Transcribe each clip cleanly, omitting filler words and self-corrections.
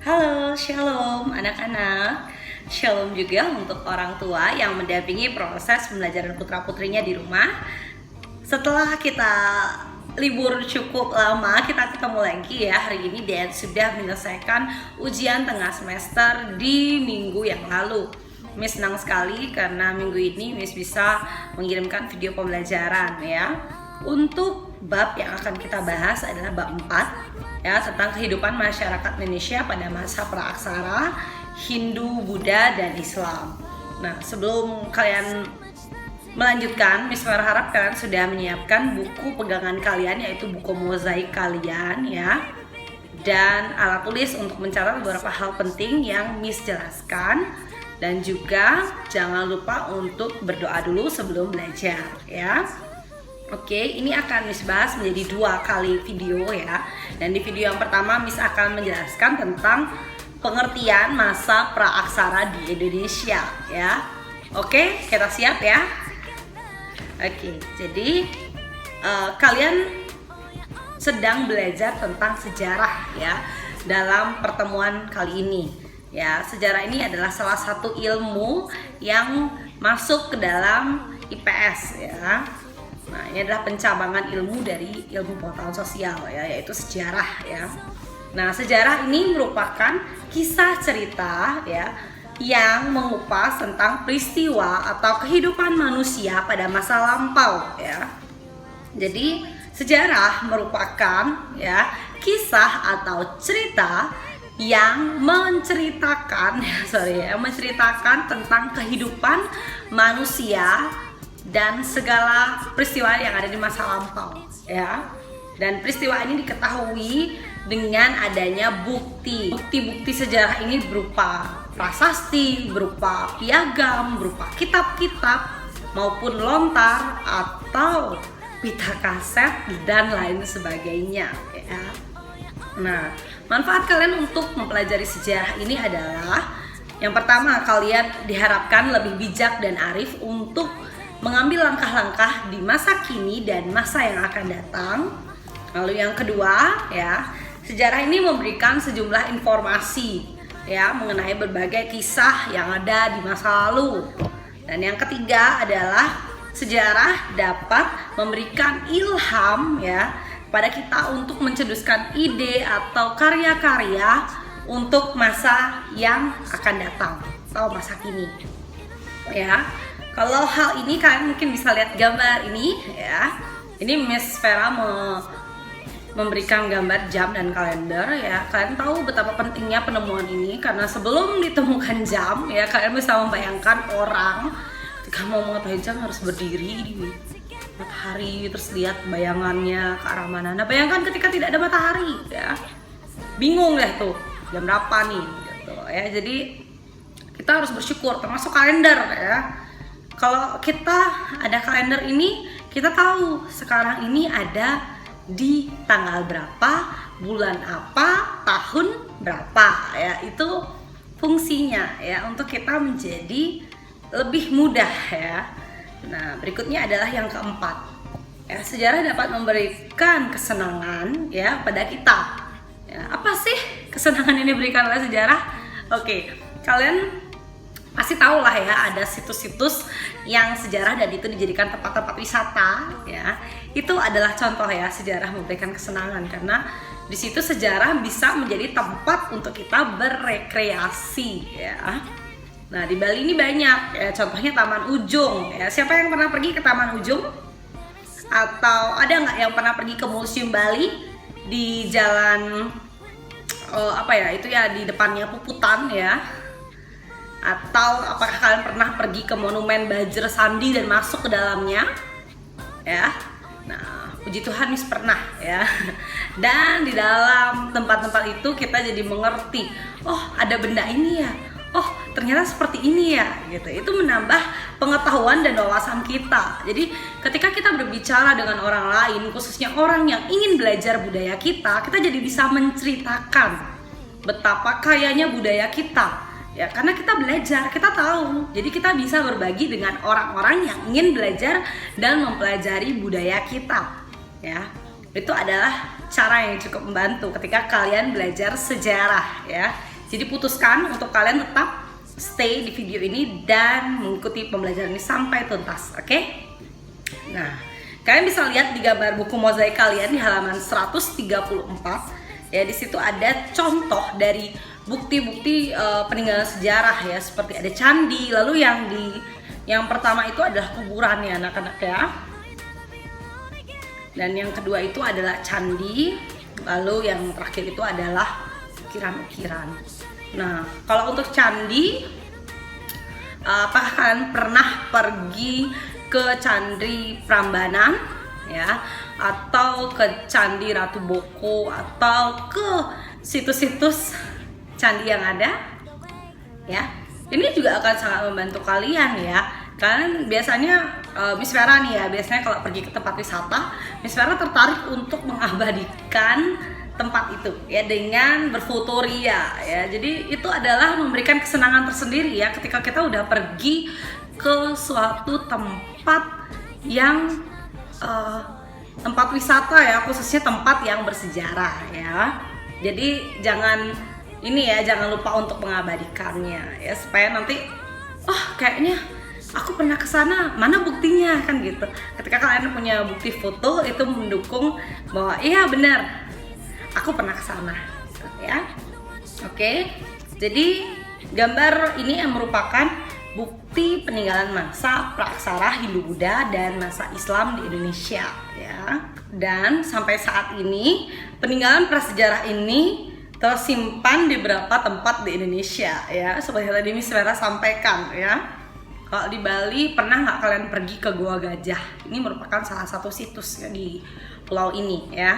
Halo, shalom anak-anak. Shalom juga untuk orang tua yang mendampingi proses pembelajaran putra-putrinya di rumah. Setelah kita libur cukup lama, kita ketemu lagi ya hari ini dan sudah menyelesaikan ujian tengah semester di minggu yang lalu. Miss senang sekali karena minggu ini Miss bisa mengirimkan video pembelajaran ya. Untuk bab yang akan kita bahas adalah bab 4 ya, tentang kehidupan masyarakat Indonesia pada masa praaksara, Hindu, Buddha, dan Islam. Nah, sebelum kalian melanjutkan, Miss berharap kalian sudah menyiapkan buku pegangan kalian, yaitu buku mozaik kalian ya, dan alat tulis untuk mencatat beberapa hal penting yang Miss jelaskan. Dan juga jangan lupa untuk berdoa dulu sebelum belajar ya. Oke, ini akan Miss bahas menjadi 2 kali video ya. Dan di video yang pertama Miss akan menjelaskan tentang pengertian masa praaksara di Indonesia ya. Oke, kita siap ya. Oke, jadi kalian sedang belajar tentang sejarah ya dalam pertemuan kali ini. Ya, sejarah ini adalah salah satu ilmu yang masuk ke dalam IPS ya. Nah, ini adalah pencabangan ilmu dari ilmu pengetahuan sosial ya, yaitu sejarah ya. Nah, sejarah ini merupakan kisah cerita ya yang mengupas tentang peristiwa atau kehidupan manusia pada masa lampau ya. Jadi, sejarah merupakan ya kisah atau cerita yang menceritakan menceritakan tentang kehidupan manusia dan segala peristiwa yang ada di masa lampau ya. Dan peristiwa ini diketahui dengan adanya bukti-bukti sejarah ini berupa prasasti, berupa piagam, berupa kitab-kitab maupun lontar atau pita kaset dan lain sebagainya ya. Nah, manfaat kalian untuk mempelajari sejarah ini adalah yang pertama, kalian diharapkan lebih bijak dan arif untuk mengambil langkah-langkah di masa kini dan masa yang akan datang. Lalu yang kedua ya, sejarah ini memberikan sejumlah informasi ya mengenai berbagai kisah yang ada di masa lalu. Dan yang ketiga adalah sejarah dapat memberikan ilham ya pada kita untuk mencetuskan ide atau karya-karya untuk masa yang akan datang atau masa kini ya. Kalau hal ini kalian mungkin bisa lihat gambar ini ya. Ini Miss Vera memberikan gambar jam dan kalender ya. Kalian tahu betapa pentingnya penemuan ini karena sebelum ditemukan jam ya, kalian bisa membayangkan orang ketika mau mengetahui jam harus berdiri di matahari terus lihat bayangannya ke arah mana. Nah, bayangkan ketika tidak ada matahari ya. Bingung deh tuh jam berapa nih gitu ya. Jadi kita harus bersyukur termasuk kalender ya. Kalau kita ada kalender ini, kita tahu sekarang ini ada di tanggal berapa, bulan apa, tahun berapa ya. Itu fungsinya ya untuk kita menjadi lebih mudah ya. Nah, berikutnya adalah yang keempat. Ya, sejarah dapat memberikan kesenangan ya pada kita. Ya, apa sih kesenangan yang diberikan oleh sejarah? Oke, kalian pasti tahu lah ya, ada situs-situs yang sejarah dan itu dijadikan tempat-tempat wisata ya. Itu adalah contoh ya sejarah memberikan kesenangan karena di situ sejarah bisa menjadi tempat untuk kita berrekreasi ya. Nah, di Bali ini banyak ya, contohnya Taman Ujung ya. Siapa yang pernah pergi ke Taman Ujung? Atau ada nggak yang pernah pergi ke Museum Bali di jalan itu ya, di depannya Puputan ya? Atau apakah kalian pernah pergi ke Monumen Bajra Sandi dan masuk ke dalamnya? Ya. Nah, puji Tuhan Miss pernah ya. Dan di dalam tempat-tempat itu kita jadi mengerti, oh ada benda ini ya. Oh, ternyata seperti ini ya gitu. Itu menambah pengetahuan dan wawasan kita. Jadi, ketika kita berbicara dengan orang lain, khususnya orang yang ingin belajar budaya kita jadi bisa menceritakan betapa kayanya budaya kita. Ya, karena kita belajar, kita tahu. Jadi kita bisa berbagi dengan orang-orang yang ingin belajar dan mempelajari budaya kita. Ya. Itu adalah cara yang cukup membantu ketika kalian belajar sejarah ya. Jadi putuskan untuk kalian tetap stay di video ini dan mengikuti pembelajaran ini sampai tuntas, oke? Nah, kalian bisa lihat di gambar buku mozaik kalian di halaman 134. Ya, di situ ada contoh dari bukti-bukti peninggalan sejarah ya, seperti ada candi, lalu yang pertama itu adalah kuburan ya anak-anak ya. Dan yang kedua itu adalah candi, lalu yang terakhir itu adalah ukiran-ukiran. Nah, kalau untuk candi, apakah kalian pernah pergi ke Candi Prambanan ya, atau ke Candi Ratu Boko, atau ke situs-situs candi yang ada ya? Ini juga akan sangat membantu kalian ya. Kalian biasanya Miss Vera nih ya, biasanya kalau pergi ke tempat wisata, Miss Vera tertarik untuk mengabadikan tempat itu ya dengan berfotoria ya. Jadi itu adalah memberikan kesenangan tersendiri ya ketika kita udah pergi ke suatu tempat yang tempat wisata ya, khususnya tempat yang bersejarah ya. Jadi jangan lupa untuk mengabadikannya ya, supaya nanti kayaknya aku pernah ke sana, mana buktinya kan gitu. Ketika kalian punya bukti foto itu mendukung bahwa iya benar, aku pernah ke sana gitu, ya. Oke. Jadi gambar ini yang merupakan bukti peninggalan masa Praksara Hindu-Buddha dan masa Islam di Indonesia ya. Dan sampai saat ini peninggalan prasejarah ini tersimpan di beberapa tempat di Indonesia ya, seperti tadi Miss Vera sampaikan ya. Kalau di Bali, pernah nggak kalian pergi ke Goa Gajah? Ini merupakan salah satu situs ya, di pulau ini ya.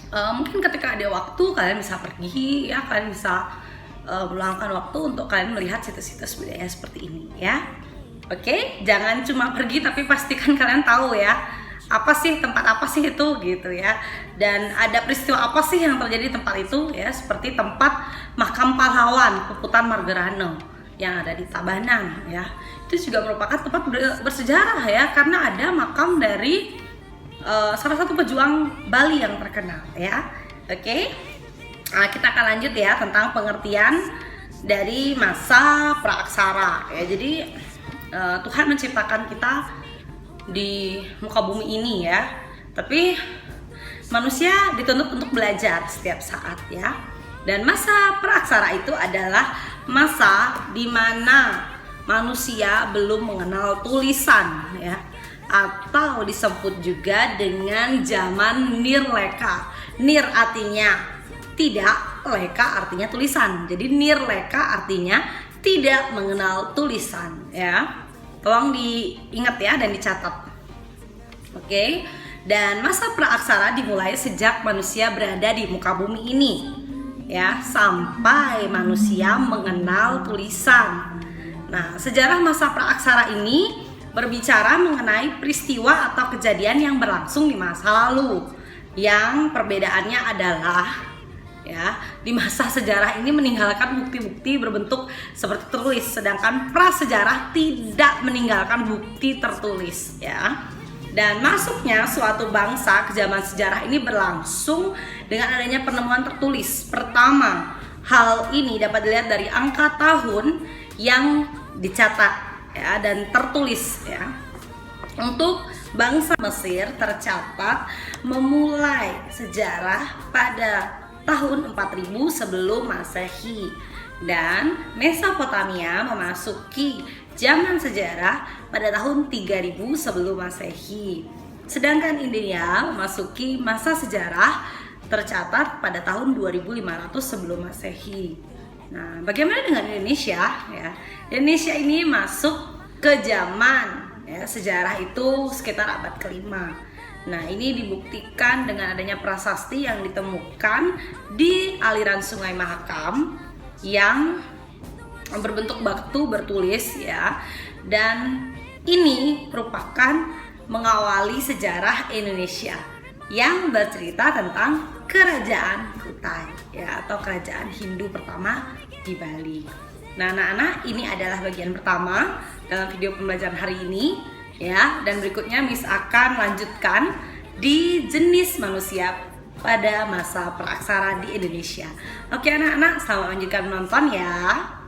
Mungkin ketika ada waktu kalian bisa pergi ya, kalian bisa meluangkan waktu untuk kalian melihat situs-situs budaya seperti ini ya. Oke, jangan cuma pergi tapi pastikan kalian tahu ya, apa sih tempat apa sih itu gitu ya, dan ada peristiwa apa sih yang terjadi di tempat itu ya, seperti tempat makam pahlawan Puputan Margerano yang ada di Tabanan ya. Itu juga merupakan tempat bersejarah ya, karena ada makam dari salah satu pejuang Bali yang terkenal ya. Oke. Nah, kita akan lanjut ya tentang pengertian dari masa praaksara ya. Jadi Tuhan menciptakan kita di muka bumi ini ya, tapi manusia dituntut untuk belajar setiap saat ya. Dan masa praaksara itu adalah masa di mana manusia belum mengenal tulisan ya, atau disebut juga dengan zaman Nirleka. Nir artinya tidak, leka artinya tulisan. Jadi Nirleka artinya tidak mengenal tulisan ya. Tolong diingat ya dan dicatat. Oke. Dan masa praaksara dimulai sejak manusia berada di muka bumi ini ya, sampai manusia mengenal tulisan. Nah, sejarah masa praaksara ini berbicara mengenai peristiwa atau kejadian yang berlangsung di masa lalu, yang perbedaannya adalah ya, di masa sejarah ini meninggalkan bukti-bukti berbentuk seperti tertulis, sedangkan prasejarah tidak meninggalkan bukti tertulis ya. Dan masuknya suatu bangsa ke zaman sejarah ini berlangsung dengan adanya penemuan tertulis pertama. Hal ini dapat dilihat dari angka tahun yang dicatat ya dan tertulis ya. Untuk bangsa Mesir tercatat memulai sejarah pada tahun 4000 sebelum Masehi, dan Mesopotamia memasuki zaman sejarah pada tahun 3000 sebelum Masehi. Sedangkan India memasuki masa sejarah tercatat pada tahun 2500 sebelum Masehi. Nah, bagaimana dengan Indonesia ya? Indonesia ini masuk ke zaman ya, sejarah itu sekitar abad ke-5. Nah, ini dibuktikan dengan adanya prasasti yang ditemukan di aliran Sungai Mahakam yang berbentuk batu bertulis ya. Dan ini merupakan mengawali sejarah Indonesia yang bercerita tentang kerajaan Kutai ya, atau kerajaan Hindu pertama di Bali. Nah, anak-anak, ini adalah bagian pertama dalam video pembelajaran hari ini ya, dan berikutnya Miss akan lanjutkan di jenis manusia pada masa praksara di Indonesia. Oke anak-anak, selamat melanjutkan menonton ya.